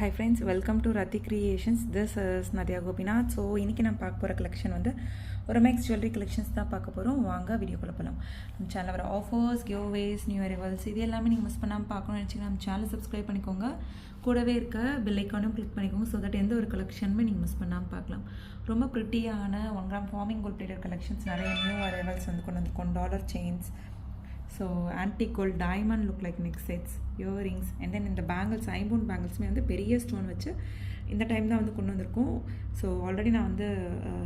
Hi friends, welcome to Rati Creations. This is Nadia Gopinath. So இன்னைக்கு நான் பார்க்க போகிற கலெக்ஷன் வந்து ஒரு மேக்ஸ் ஜுவல்லரி கலெக்ஷன்ஸ் தான் பார்க்க போகிறோம். வாங்க வீடியோக்குள்ள போகலாம். நம்ம சேனலில் வர ஆஃபர்ஸ், கிவ்அவேஸ், நியூ அரைவல்ஸ் இது எல்லாமே நீங்கள் மிஸ் பண்ணாமல் பார்க்கணும்னு நினச்சிங்கன்னா நம்ம சேனலை சப்ஸ்கிரைப் பண்ணிக்கோங்க. கூடவே இருக்க பெல் ஐக்கானும் கிளிக் பண்ணிக்கோங்க. ஸோ தட் எந்த ஒரு கலெக்ஷனுமே நீங்கள் மிஸ் பண்ணாமல் பார்க்கலாம். ரொம்ப ப்ரிட்டியான 1 gram forming gold plated collections நிறைய நியூ அரைவல்ஸ் வந்து கொண்டு வந்திருக்கோம். Dollar chains, so antique gold diamond look like neck sets, earrings, and then இந்த பேங்கிள்ஸ் ஐம்பூன் பேங்கிள்ஸுமே வந்து பெரிய ஸ்டோன் வச்சு இந்த டைம் தான் வந்து கொண்டு வந்திருக்கோம். ஸோ ஆல்ரெடி நான் வந்து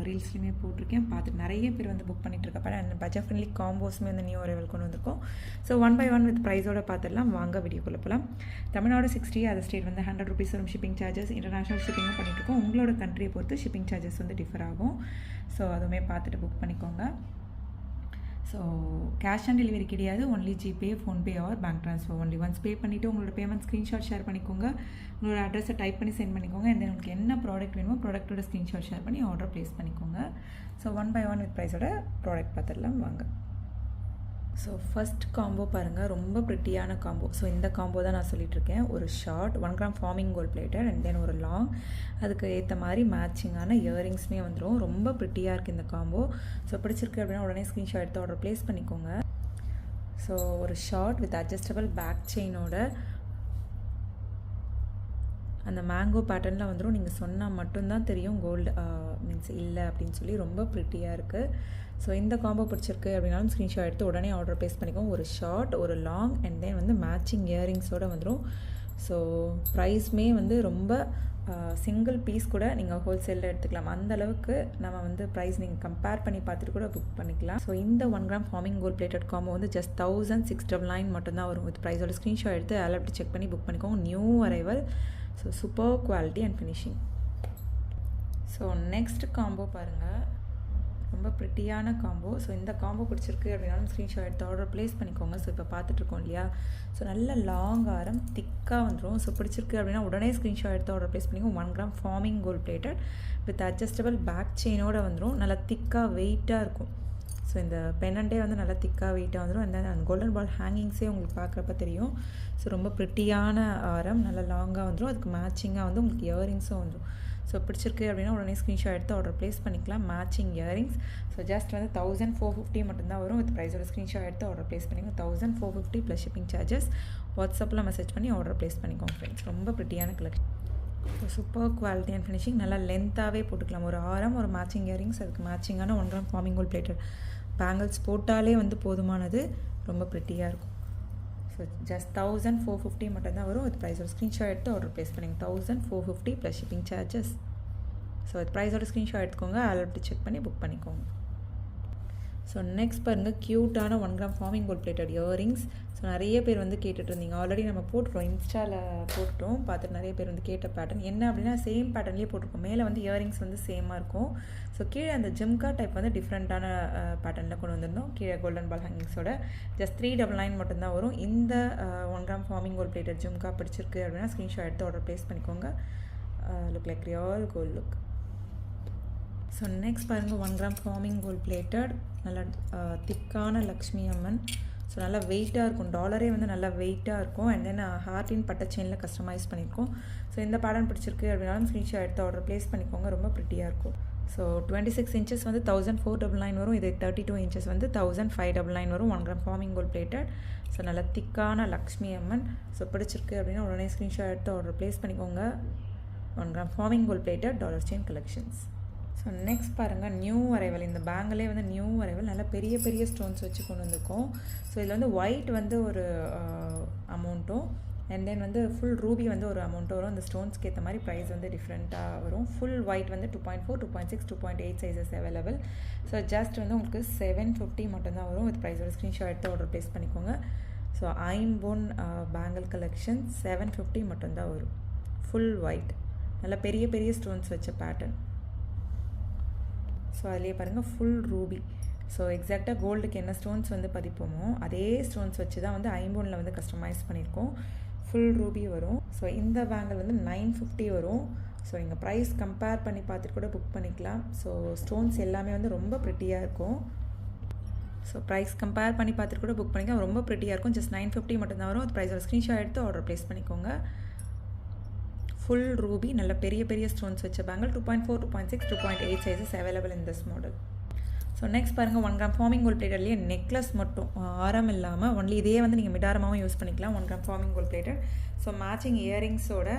ரீல்ஸ்லையுமே போட்டிருக்கேன், பார்த்துட்டு நிறைய பேர் வந்து புக் பண்ணிட்டு இருக்கப்ப அண்ட் பட்ஜெட் ஃப்ரெண்ட்லி காம்போஸுமே வந்து நியூ அரைவல் கொண்டு வந்திருக்கோம். ஸோ 1 by 1 வித் ப்ரைஸோட பார்த்துடலாம். வாங்க வீடியோக்குள்ளே போகலாம். தமிழ்நாடு 60, அதர் ஸ்டேட் வந்து 100 rupees வரும் ஷிப்பிங் சார்ஜஸ். இன்டர்நேஷனல் ஷிப்பிங்கும் பண்ணிட்டுருக்கோம். உங்களோட கண்ட்ரியை பொறுத்து ஷிப்பிங் சார்ஜஸ் வந்து டிஃபர் ஆகும். ஸோ அதுவுமே பார்த்துட்டு புக் பண்ணிக்கோங்க. ஸோ கேஷ் ஆன் டெலிவரி கிடையாது, only GPay, PhonePe R bank transfer only. Once pay பண்ணிவிட்டு உங்களோட பேமெண்ட் ஸ்க்ரீன்ஷாட் ஷேர் பண்ணிக்கோங்க. உங்களோட அட்ரஸை டைப் பண்ணி சென்ட் பண்ணிக்கோங்க. அண்ட் தென் உங்களுக்கு என்ன ப்ராடக்ட் வேணுமோ ப்ராடக்ட்டோட ஸ்க்ரீன்ஷாட் ஷேர் பண்ணி ஆர்டர் ப்ளேஸ் பண்ணிக்கோங்க. ஸோ 1 by 1 வித் ப்ரைஸோட ப்ராடக்ட் பார்த்துடலாம் வாங்க. ஸோ ஃபஸ்ட் காம்போ பாருங்கள், ரொம்ப ப்ரிட்டியான காம்போ. ஸோ இந்த காம்போ தான் நான் சொல்லிகிட்ருக்கேன். ஒரு short 1 gram forming gold plated and then ஒரு லாங், அதுக்கு ஏற்ற மாதிரி மேட்சிங்கான இயரிங்ஸ்மே வந்துடும். ரொம்ப ப்ரிட்டியாக இருக்குது இந்த காம்போ. ஸோ பிடிச்சிருக்கு அப்படின்னா உடனே ஸ்க்ரீன்ஷாட் எடுத்து ஆர்டர் ப்ளேஸ் பண்ணிக்கோங்க. ஸோ ஒரு ஷார்ட் வித் அட்ஜஸ்டபிள் பேக் செயினோட அந்த மேங்கோ பேட்டர்னில் வந்துடும். நீங்கள் சொன்னால் மட்டும்தான் தெரியும் கோல்டு மீன்ஸ் இல்லை அப்படின்னு சொல்லி. ரொம்ப ப்ரிட்டியாக இருக்குது. ஸோ இந்த காம்போ பிடிச்சிருக்கு அப்படின்னாலும் ஸ்க்ரீன்ஷாட் எடுத்து உடனே ஆர்டர் ப்ளேஸ் பண்ணிக்கோங்க. ஒரு ஷார்ட், ஒரு லாங், அண்ட் தென் வந்து மேட்சிங் இயரிங்ஸோடு வந்துடும். ஸோ ப்ரைஸ்மே வந்து ரொம்ப சிங்கிள் பீஸ் கூட நீங்கள் ஹோல்சேலில் எடுத்துக்கலாம். அந்த அளவுக்கு நம்ம வந்து ப்ரைஸ் நீங்கள் கம்பேர் பண்ணி பார்த்துட்டு கூட புக் பண்ணிக்கலாம். ஸோ இந்த 1 gram forming gold plated combo வந்து ஜஸ்ட் 1699 மட்டும்தான் வரும். வித் ப்ரைஸோட ஸ்க்ரீன்ஷாட் எடுத்து அலர்ட் செக் பண்ணி புக் பண்ணிக்கோங்க. New arrival. So super quality and finishing. So next combo பாருங்கள், ரொம்ப ப்ரிட்டியான காம்போ. ஸோ இந்த காம்போ பிடிச்சிருக்கு அப்படின்னாலும் ஸ்க்ரீன்ஷாட் எடுத்து ஆர்டர் ப்ளேஸ் பண்ணிக்கோங்க. ஸோ இப்போ பார்த்துட்ருக்கோம் இல்லையா, ஸோ நல்ல லாங் ஆரம் திக்காக வந்துடும். ஸோ பிடிச்சிருக்கு அப்படின்னா உடனே ஸ்க்ரீன்ஷாட் எடுத்து ஆர்டர் ப்ளேஸ் பண்ணிக்கோங்க. 1 gram forming gold plated with adjustable back செயினோடு வந்துடும். நல்லா திக்காக வெயிட்டாக இருக்கும். ஸோ இந்த பென்னண்டே வந்து நல்லா திக்காக வெயிட்டாக வந்துடும். அந்த கோல்டன் பால் ஹேங்கிங்ஸே உங்களுக்கு பார்க்குறப்ப தெரியும். ஸோ ரொம்ப ப்ரிட்டியான ஆரம், நல்லா லாங்காக வந்துடும். அதுக்கு மேட்சிங்காக வந்து உங்களுக்கு இயரிங்ஸும் வந்துடும். ஸோ பிடிச்சிருக்கு அப்படின்னா உடனே ஸ்க்ரீன்ஷாட் எடுத்து ஆர்டர் ப்ளேஸ் பண்ணிக்கலாம். Matching earrings. ஸோ ஜஸ்ட் வந்து 1450 மட்டும்தான் வரும். வித் ப்ரைஸோட ஸ்க்ரீன்ஷாட் எடுத்து ஆர்டர் ப்ளேஸ் பண்ணிக்கோங்க. 1450 ப்ளஸ் ஷிப்பிங் சார்ஜஸ். வாட்ஸ்அப்பில் மெசேஜ் பண்ணி ஆர்டர் ப்ளேஸ் பண்ணிக்கோங்க ஃப்ரெண்ட்ஸ். ரொம்ப ப்ரிட்டியான collection. So super quality and finishing. நல்லா லென்த்தாகவே போட்டுக்கலாம். ஒரு ஆரம், ஒரு மேட்சிங் இயரிங்ஸ், அதுக்கு மேட்சிங்கான 1 gram forming gold plated bangles போட்டாலே வந்து போதுமானது. ரொம்ப ப்ரிட்டியாக இருக்கும். ஸோ ஜஸ்ட் 1450 மட்டும்தான் வரும். வித் ப்ரைஸோட ஸ்க்ரீன்ஷாட் எடுத்து ஆர்டர் ப்ளேஸ் பண்ணிங்க. 1450 plus shipping charges. So with ப்ரைஸோட ஸ்க்ரீன்ஷாட் எடுத்துக்கோங்க, அலர்ட் செக் பண்ணி புக் பண்ணிக்கோங்க. ஸோ நெக்ஸ்ட் பாருங்கள், க்யூட்டான 1 gram forming gold plated earrings. So நிறைய பேர் வந்து கேட்டுட்டு இருந்தீங்க. ஆல்ரெடி நம்ம போட்டுட்டோம், இன்ஸ்டாவில் போட்டுட்டோம், பார்த்துட்டு நிறைய பேர் வந்து கேட்ட பேட்டர்ன் என்ன அப்படின்னா சேம் பேட்டர்ன்லேயே போட்டிருக்கோம். மேலே வந்து இயரிங்ஸ் வந்து சேமாக இருக்கும். ஸோ கீழே அந்த ஜிம்கா டைப் வந்து டிஃப்ரெண்ட்டான பேட்டர்னில் கொண்டு வந்திருந்தோம். கீழே கோல்டன் பால் ஹேங்கிங்ஸோட ஜஸ்ட் 399 மட்டும்தான் வரும். இந்த 1 gram forming gold plated jhumka பிடிச்சிருக்கு அப்படின்னா ஸ்க்ரீன்ஷாட் எடுத்து ஆர்டர் ப்ளேஸ் பண்ணிக்கோங்க. Look like real gold look. So next பாருங்கள், 1 கிராம் ஃபார்மிங் கோல்ட் பிளேட்டட் நல்லா திக்கான லக்ஷ்மி அம்மன். ஸோ நல்லா வெயிட்டாக இருக்கும். டாலரே வந்து நல்லா வெயிட்டாக இருக்கும். அண்ட் தென் ஹார்ட்டின் பட்டை செயினில் கஸ்டமைஸ் பண்ணியிருக்கோம். ஸோ இந்த பேட்டர்ன் பிடிச்சிருக்கு அப்படின்னாலும் ஸ்க்ரீன்ஷாட் எடுத்து ஆர்டர் ப்ளேஸ் பண்ணிக்கோங்க. ரொம்ப ப்ரிட்டியாக இருக்கும். ஸோ 26 inches வந்து 1499 வரும். இது 32 inches வந்து 1599 வரும். 1 gram forming gold plated. So நல்லா திக்கான லக்ஷ்மி அம்மன். ஸோ பிடிச்சிருக்கு அப்படின்னா உடனே ஸ்க்ரீன்ஷாட் எடுத்து ஆர்டர் ப்ளேஸ் பண்ணிக்கோங்க. 1 gram forming gold plated dollar chain collections. So next பாருங்கள், நியூ அரைவல். இந்த பேங்கிலே வந்து நியூ அரைவல் நல்லா பெரிய பெரிய ஸ்டோன்ஸ் வச்சு கொண்டு வந்திருக்கோம். ஸோ இதில் வந்து ஒயிட் வந்து ஒரு அமௌண்ட்டும் அண்ட் தென் வந்து ஃபுல் ரூபி வந்து ஒரு அமௌண்ட்டும் வரும். அந்த ஸ்டோன்ஸ்க்கு ஏற்ற மாதிரி ப்ரைஸ் வந்து டிஃப்ரெண்ட்டாக வரும். ஃபுல் ஒயிட் வந்து 2.4, 2.6, 2.8 சைஸஸ் அவைலபிள். ஸோ ஜஸ்ட் வந்து உங்களுக்கு 750 மட்டும்தான் வரும். வித் ப்ரைஸோட ஸ்க்ரீன்ஷாட் எடுத்து ஆர்டர் ப்ளேஸ் பண்ணிக்கோங்க. ஸோ ஐம்பொன் பேங்கிள் கலெக்ஷன் 750 மட்டும்தான் வரும். ஃபுல் ஒயிட், நல்லா பெரிய பெரிய ஸ்டோன்ஸ் வச்ச பேட்டர்ன். ஸோ அதிலே பாருங்கள் ஃபுல் ரூபி. ஸோ எக்ஸாக்டாக கோல்டுக்கு என்ன ஸ்டோன்ஸ் வந்து பதிப்போமோ அதே ஸ்டோன்ஸ் வச்சு தான் வந்து ஐம்பொனில் வந்து கஸ்டமைஸ் பண்ணியிருக்கோம். ஃபுல் ரூபி வரும். ஸோ இந்த பேங்கிள் வந்து 950 வரும். ஸோ நீங்கள் ப்ரைஸ் கம்பேர் பண்ணி பார்த்துட்டு கூட புக் பண்ணிக்கலாம். ஸோ ஸ்டோன்ஸ் எல்லாமே வந்து ரொம்ப ப்ரிட்டியாக இருக்கும். ஸோ ப்ரைஸ் கம்பேர் பண்ணி பார்த்துட்டு கூட புக் பண்ணிக்கலாம். ரொம்ப ப்ரிட்டியாக இருக்கும். ஜஸ்ட் 950 மட்டும்தான் வரும். அது ப்ரைஸோட ஸ்க்ரீன்ஷாட் எடுத்து ஆர்டர் ப்ளேஸ் பண்ணிக்கோங்க. ஃபுல் ரூபி நல்ல பெரிய பெரிய ஸ்டோன்ஸ் வச்ச bangle 2.4, 2.6, 2.8 sizes available in this model. So next பாருங்கள் 1 கிராம் ஃபார்மிங் கோல்ட் பிளேட்டட்லேயே நெக்லஸ் மட்டும் ஆரம் இல்லாமல் ஒன்லி இதே வந்து நீங்கள் மிடாரமாகவும் யூஸ் பண்ணிக்கலாம். 1 gram forming gold plated. So matching இயரிங்ஸோட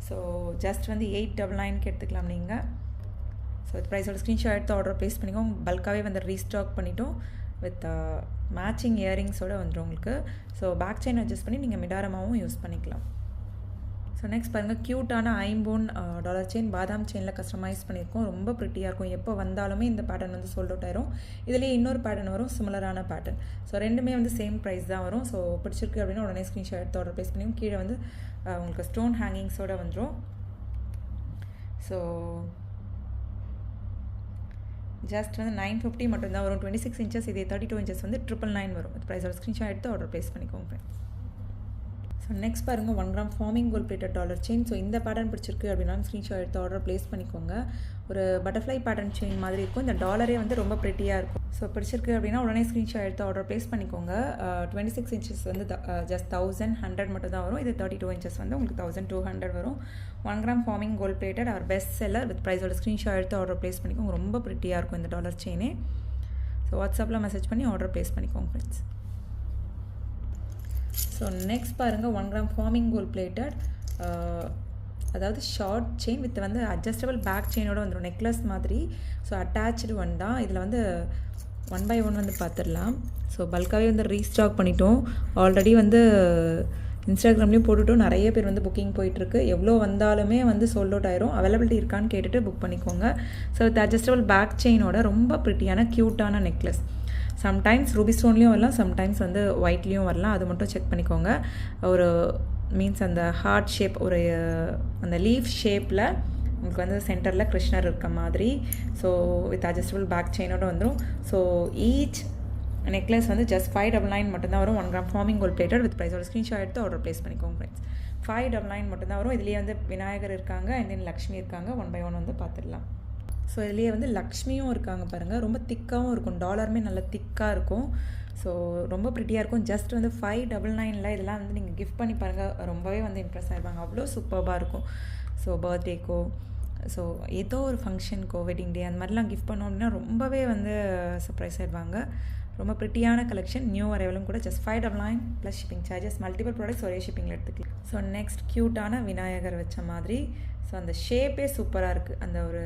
ஸோ ஜஸ்ட் வந்து 899க்கு எடுத்துக்கலாம் நீங்கள். ஸோ இது ப்ரைஸோட ஸ்க்ரீன்ஷாட் எடுத்து ஆர்டர் ப்ளேஸ் பண்ணிக்கோங்க. பல்காகவே வந்து ரீஸ்டாக் பண்ணிட்டோம் வித் மேட்சிங் இயரிங்ஸோடு வந்துடும் உங்களுக்கு. ஸோ பேக் செயின் அட்ஜஸ்ட் பண்ணி நீங்கள் மிடாரமாகவும் யூஸ் பண்ணிக்கலாம். ஸோ நெக்ஸ்ட் பாருங்கள் க்யூட்டான ஐம்போன் டாலர் செயின் பாதாம் செயினில் கஸ்டமைஸ் பண்ணியிருக்கோம். ரொம்ப ப்ரிட்டியாக இருக்கும். எப்போ வந்தாலுமே இந்த பேட்டர்ன் வந்து சோல்ட் அவுட் ஆயிரும். இதுலேயே இன்னொரு பேட்டர்ன் வரும், சிமிலரான பேட்டர்ன். ஸோ ரெண்டுமே வந்து சேம் ப்ரைஸ் தான் வரும். ஸோ பிடிச்சிருக்கு அப்படின்னா உடனே ஸ்க்ரீன்ஷாட் எடுத்து ஆர்டர் ப்ளேஸ் பண்ணியும் கீழே வந்து உங்களுக்கு ஸ்டோன் ஹேங்கிங்ஸோடு வந்துடும். ஸோ ஜஸ்ட் வந்து 950 மட்டும்தான் வரும். 26 இன்ச்சஸ் இதே 32 இன்ச்சஸ் வந்து 999 வரும். ப்ரைஸோட ஸ்க்ரீன்ஷாட் எடுத்து ஆர்டர் ப்ளேஸ் பண்ணிக்கோங்க ஃப்ரெண்ட்ஸ். ஸோ நெக்ஸ்ட் பாருங்கள் 1 gram forming gold plated dollar chain. So இந்த பேட்டர்ன் பிடிச்சிருக்கு அப்படின்னா ஸ்க்ரீன்ஷாட் எடுத்து ஆர்டர் ப்ளேஸ் பண்ணிக்கோங்க. ஒரு பட்டர்ஃப்ளை பேட்டர்ன் செயின் மாதிரி இருக்கும். இந்த டாலரே வந்து ரொம்ப ப்ரிட்டியாக இருக்கும். ஸோ பிடிச்சிருக்கு அப்படின்னா உடனே ஸ்க்ரீன்ஷாட் எடுத்து ஆர்டர் ப்ளேஸ் பண்ணிக்கோங்க. 26 இன்ச்சஸ் வந்து ஜஸ்ட் 1100 மட்டும் தான் வரும். இது 32 இன்ச்சஸ் வந்து உங்களுக்கு 1200 வரும். 1 gram forming gold plated our best seller with ப்ரைஸோட ஸ்க்ரீன்ஷாட் எடுத்து ஆர்டர் ப்ளேஸ் பண்ணிக்கோங்க. ரொம்ப ப்ரிட்டியாக இருக்கும் இந்த டாலர் செயினே. ஸோ வாட்ஸ்அப்பில் மெசேஜ் பண்ணி ஆர்டர் ப்ளேஸ் பண்ணிக்கோங்க ஃப்ரெண்ட்ஸ். ஸோ நெக்ஸ்ட் பாருங்கள் 1 கிராம் ஃபார்மிங் கோல்ட் பிளேட்டட் அதாவது ஷார்ட் செயின் வித் வந்து அட்ஜஸ்டபிள் பேக் செயினோட வந்துடும். நெக்லஸ் மாதிரி. ஸோ அட்டாச்சு ஒன் தான். இதில் வந்து 1 by 1 வந்து பார்த்துடலாம். ஸோ பல்காகவே வந்து ரீஸ்டாக் பண்ணிட்டோம். ஆல்ரெடி வந்து இன்ஸ்டாகிராம்லேயும் போட்டுவிட்டோம். நிறைய பேர் வந்து புக்கிங் போயிட்டுருக்கு. எவ்வளோ வந்தாலுமே வந்து சோல்ட் அவுட் ஆயிரும். அவைலபிலிட்டி இருக்கான்னு கேட்டுட்டு புக் பண்ணிக்கோங்க. ஸோ வித் அட்ஜஸ்டபிள் பேக் செயினோட ரொம்ப ப்ரிட்டியான க்யூட்டான நெக்லஸ். சம்டைம்ஸ் ரூபி ஸ்டோன்லேயும் வரலாம், சம்டைம்ஸ் வந்து ஒயிட்லேயும் வரலாம். அது மட்டும் செக் பண்ணிக்கோங்க. ஒரு மீன்ஸ் அந்த ஹார்ட் ஷேப், ஒரு அந்த லீஃப் ஷேப்பில் உங்களுக்கு வந்து சென்டரில் கிருஷ்ணர் இருக்க மாதிரி. ஸோ வித் அட்ஜஸ்டபிள் பேக் செயினோட வந்துடும். ஸோ ஈச் நெக்லஸ் வந்து ஜஸ்ட் 599 மட்டும்தான் வரும். 1 gram forming gold plated with ப்ரைஸோட ஸ்க்ரீன்ஷாட் எடுத்து ஆர்டர் ப்ளேஸ் பண்ணிக்கோங்க ஃப்ரெண்ட்ஸ். 599 மட்டும்தான் வரும். இதுலேயே வந்து விநாயகர் இருக்காங்க அண்ட் தென் லக்ஷ்மி இருக்காங்க. 1 by 1 வந்து பார்த்துடலாம். ஸோ இதுலேயே வந்து லக்ஷ்மியும் இருக்காங்க பாருங்கள். ரொம்ப திக்காகவும் இருக்கும். டாலருமே நல்லா திக்காக இருக்கும். ஸோ ரொம்ப ப்ரிட்டியாக இருக்கும். ஜஸ்ட் வந்து 599 இதெல்லாம் வந்து நீங்கள் கிஃப்ட் பண்ணி பாருங்கள். ரொம்பவே வந்து இம்ப்ரெஸ் ஆகிருப்பாங்க. அவ்வளோ சூப்பராக இருக்கும். ஸோ பர்த்டேக்கோ, ஸோ ஏதோ ஒரு ஃபங்க்ஷனுக்கோ, வெட்டிங் டே அந்த மாதிரிலாம் கிஃப்ட் பண்ணோம் அப்படின்னா ரொம்பவே வந்து சர்ப்ரைஸ் ஆகிடுவாங்க. ரொம்ப ப்ரிட்டியான கலெக்ஷன். நியூ அரைவலும் கூட. Just 599 plus shipping charges. Multiple products ஒரே ஷிப்பிங்கில் எடுத்துக்கலாம். ஸோ நெக்ஸ்ட் க்யூட்டான விநாயகர் வச்ச மாதிரி. ஸோ அந்த ஷேப்பே சூப்பராக இருக்குது. அந்த ஒரு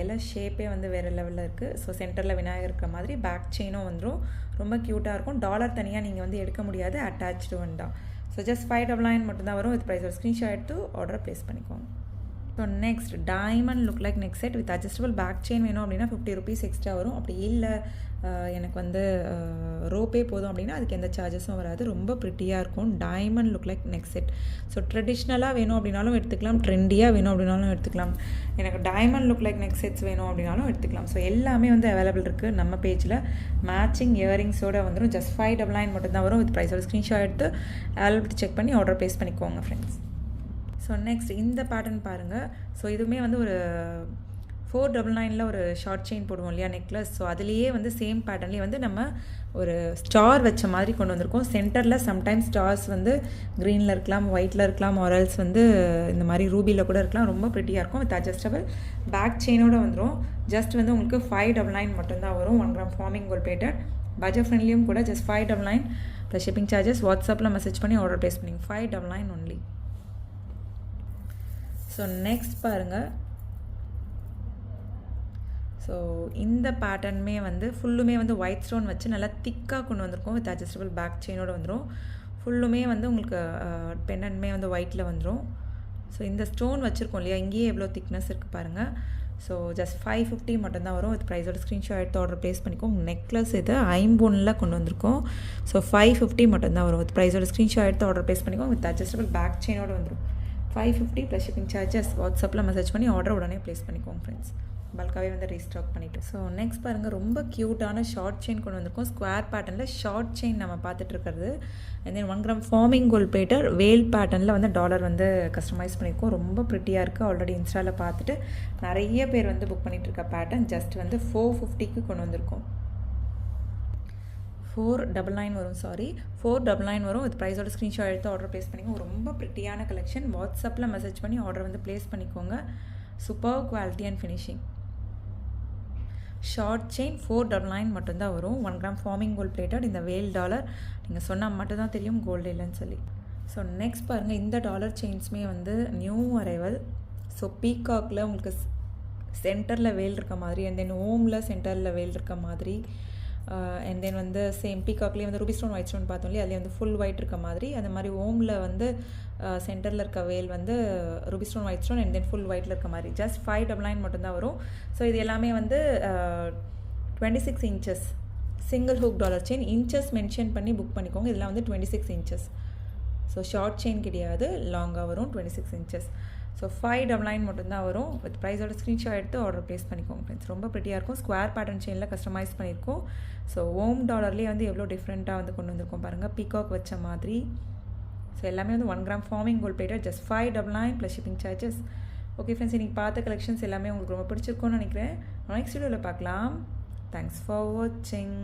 எல்லாம் ஷேப்பே வந்து வேறு லெவலில் இருக்குது. ஸோ சென்டரில் விநாயகர் இருக்கிற மாதிரி பேக் செயினும் வந்துடும். ரொம்ப க்யூட்டாக இருக்கும். டாலர் தனியாக நீங்கள் வந்து எடுக்க முடியாது. அட்டாச்சு ஒன் தான். ஸோ ஜஸ்ட் 599 மட்டும்தான் வரும். வித் ப்ரைஸோட ஸ்க்ரீன்ஷாட் எடுத்து ஆர்டர் ப்ளேஸ் பண்ணிக்கோங்க. So next diamond look like neck set with adjustable back chain வேணும் அப்படின்னா 50 rupees எக்ஸ்ட்ரா வரும். அப்படி இல்லை எனக்கு வந்து ரோப்பே போதும் அப்படின்னா அதுக்கு எந்த சார்ஜஸும் வராது. ரொம்ப ப்ரிட்டியாக இருக்கும். Diamond look like neck set. So ட்ரெடிஷ்னலாக வேணும் அப்படின்னாலும் எடுத்துக்கலாம், ட்ரெண்டியாக வேணும் அப்படின்னாலும் எடுத்துக்கலாம். எனக்கு diamond look like neck sets வேணும் அப்படின்னாலும் எடுத்துக்கலாம். ஸோ எல்லாமே வந்து அவைலபிள் இருக்குது நம்ம பேஜில். மேட்சிங் இயரிங்ஸோடு வந்துடும். ஜஸ்ட் 599 மட்டும்தான் வரும். வித் ப்ரைஸோட ஸ்க்ரீன்ஷாட் எடுத்து அவைலபிலிட்டி செக் பண்ணி ஆர்டர் ப்ளேஸ் பண்ணிக்கோங்க ஃப்ரெண்ட்ஸ். ஸோ நெக்ஸ்ட் இந்த பேட்டர்ன் பாருங்கள். ஸோ இதுவுமே வந்து ஒரு 499 ஒரு ஷார்ட் செயின் போடுவோம் இல்லையா, நெக்லஸ். ஸோ அதுலேயே வந்து சேம் பேட்டர்ன்லேயே வந்து நம்ம ஒரு ஸ்டார் வச்ச மாதிரி கொண்டு வந்திருக்கோம். சென்டரில் சம்டைம்ஸ் ஸ்டார்ஸ் வந்து க்ரீனில் இருக்கலாம், ஒயிட்டில் இருக்கலாம், ஆரல்ஸ் வந்து இந்த மாதிரி ரூபியில் கூட இருக்கலாம். ரொம்ப ப்ரிட்டியாக இருக்கும். வித் அட்ஜஸ்டபிள் பேக் செயினோடு வந்துடும். ஜஸ்ட் வந்து உங்களுக்கு 599 மட்டும்தான் வரும். 1 gram forming gold plated. Budget ஃப்ரெண்ட்லியும் கூட. Just 599 plus shipping charges. வாட்ஸ்அப்பில் மெசேஜ் பண்ணி ஆர்டர் ப்ளேஸ் பண்ணிங்க. 599 ஒன்லி. ஸோ நெக்ஸ்ட் பாருங்கள். ஸோ இந்த பேட்டர்னுமே வந்து ஃபுல்லுமே வந்து ஒயிட் ஸ்டோன் வச்சு நல்லா திக்காக கொண்டு வந்திருக்கோம். வித் அட்ஜஸ்டபிள் பேக் செயினோடு வந்துடும். ஃபுல்லுமே வந்து உங்களுக்கு பெண்டன்மே வந்து ஒயிட்டில் வந்துடும். ஸோ இந்த ஸ்டோன் வச்சுருக்கோம் இல்லையா, இங்கேயே எவ்வளோ திக்னஸ் இருக்குது பாருங்கள். ஸோ ஜஸ்ட் 550 மட்டும்தான் வரும். வித் ப்ரைஸோட ஸ்க்ரீன்ஷாட் எடுத்து ஆர்டர் ப்ளேஸ் பண்ணிக்கோங்க. நெக்லஸ் இது ஐம்போனில் கொண்டு வந்திருக்கோம். ஸோ 550 மட்டும்தான் வரும். வித் ப்ரைஸோட ஸ்க்ரீன்ஷாட் எடுத்து ஆர்டர் ப்ளேஸ் பண்ணிக்கோங்க. வித் அட்ஜஸ்டபிள் பேக் செயினோடு வந்துடும். 550 ப்ளஸ் ஷிப்பிங் சார்ஜஸ். வாட்ஸ்அப்பில் மெசேஜ் பண்ணி ஆர்டர் உடனே ப்ளேஸ் பண்ணிக்கோங்க ஃப்ரெண்ட்ஸ். பல்காகவே வந்து ரீஸ்டாக் பண்ணிவிட்டு. ஸோ நெக்ஸ்ட் பாருங்கள். ரொம்ப க்யூட்டான ஷார்ட் செயின் கொண்டு வந்திருக்கோம். ஸ்கொயர் பேட்டர்னில் ஷார்ட் செயின் நம்ம பார்த்துட்ருக்கிறது. And then 1 gram forming gold plated வேல் பேட்டர்னில் வந்து டாலர் வந்து கஸ்டமைஸ் பண்ணியிருக்கோம். ரொம்ப ப்ரிட்டியாக இருக்குது. ஆல்ரெடி இன்ஸ்டாவில் பார்த்துட்டு நிறைய பேர் வந்து புக் பண்ணிகிட்டு இருக்க பேட்டர்ன். ஜஸ்ட் வந்து 450க்கு கொண்டு வந்திருக்கோம். 499 வரும், சாரி 499 வரும். இது ப்ரைஸோட ஸ்க்ரீன்ஷாட் எடுத்து ஆர்டர் ப்ளேஸ் பண்ணிக்கோங்க. ரொம்ப ப்ரிட்டியான கலெக்ஷன். வாட்ஸ்அப்பில் மெசேஜ் பண்ணி ஆர்டர் வந்து ப்ளேஸ் பண்ணிக்கோங்க. Super quality and finishing. Short chain 499 மட்டும்தான் வரும். 1 கிராம் ஃபார்மிங் கோல்ட் பிளேட்டட். இந்த வேல் டாலர் நீங்கள் சொன்னால் மட்டும்தான் தெரியும் கோல்டு இல்லைன்னு சொல்லி. ஸோ நெக்ஸ்ட் பாருங்கள், இந்த டாலர் செயின்ஸுமே வந்து நியூ அரைவல். ஸோ பீகாக்கில் உங்களுக்கு சென்டரில் வேல் இருக்க மாதிரி, அண்ட் தென் ஓமில் சென்டரில் வேல் இருக்க மாதிரி, அண்ட் தென் வந்து சேம் பீகாக்லேயே வந்து ரூபி ஸ்டோன் ஒயிட் ஸ்டோன் பார்த்தோம் இல்லையா, அதுலேயே வந்து ஃபுல் ஒயிட் இருக்க மாதிரி, அந்த மாதிரி ஓமில் வந்து சென்டரில் இருக்க வேல் வந்து Ruby stone white stone and then full ஒயிட்டில் இருக்க மாதிரி. ஜஸ்ட் 599 மட்டும்தான் வரும். ஸோ இது எல்லாமே வந்து 26 inches single hook dollar chain. Inches mention பண்ணி புக் பண்ணிக்கோங்க. இதெல்லாம் வந்து 26 இன்ச்சஸ். ஸோ ஷார்ட் செயின் கிடையாது, லாங்காக வரும், 26 இன்ச்சஸ். ஸோ 599 மட்டும்தான் வரும். வித் ப்ரைஸோட ஸ்க்ரீன்ஷாட் எடுத்து ஆர்டர் ப்ளேஸ் பண்ணிக்கோங்க ஃப்ரெண்ட்ஸ். ரொம்ப ப்ரிட்டியாக இருக்கும். ஸ்கொயர் பேட்டர்ன் செயினில் கஸ்டமைஸ் பண்ணியிருக்கோம். ஸோ ஓம் டாலர்லேயே வந்து எவ்வளோ டிஃப்ரெண்ட்டாக வந்து கொண்டு வந்திருக்கோம் பாருங்கள், பீகாக் வச்ச மாதிரி. ஸோ எல்லாமே வந்து 1 gram forming gold plated. Just 599 plus shipping charges. Okay friends, இன்றைக்கி பார்த்த கலெக்ஷன்ஸ் எல்லாமே உங்களுக்கு ரொம்ப பிடிச்சிருக்கும்னு நினைக்கிறேன். நெக்ஸ்ட் வீடியோவில் பார்க்கலாம். தேங்க்ஸ் ஃபார் வாட்சிங்.